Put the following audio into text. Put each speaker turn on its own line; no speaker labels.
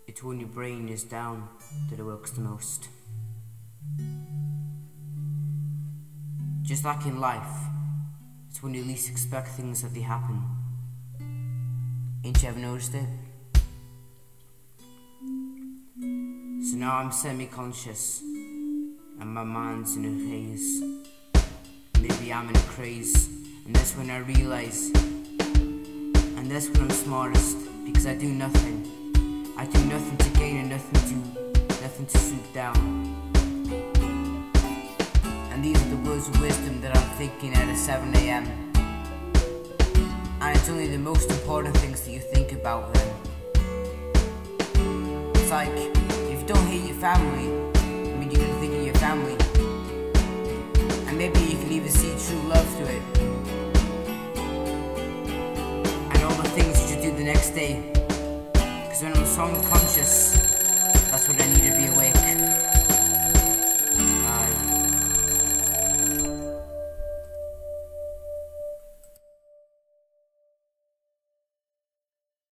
It's when your brain is down that it works the most. Just like in life, it's when you least expect things that they happen. Ain't you ever noticed it? So now I'm semi-conscious, and my mind's in a haze. Maybe I'm in a craze, and that's when I realize, and that's when I'm smartest, because I do nothing. I do nothing to gain and nothing to suit down. And these are the words of wisdom that I'm thinking at 7 AM. And it's only the most important things that you think about then. It's like, if you don't hate your family, I mean you're gonna think of your family. And maybe you can even see true love through it. And all the things that you do the next day. Cause when I'm semi-conscious,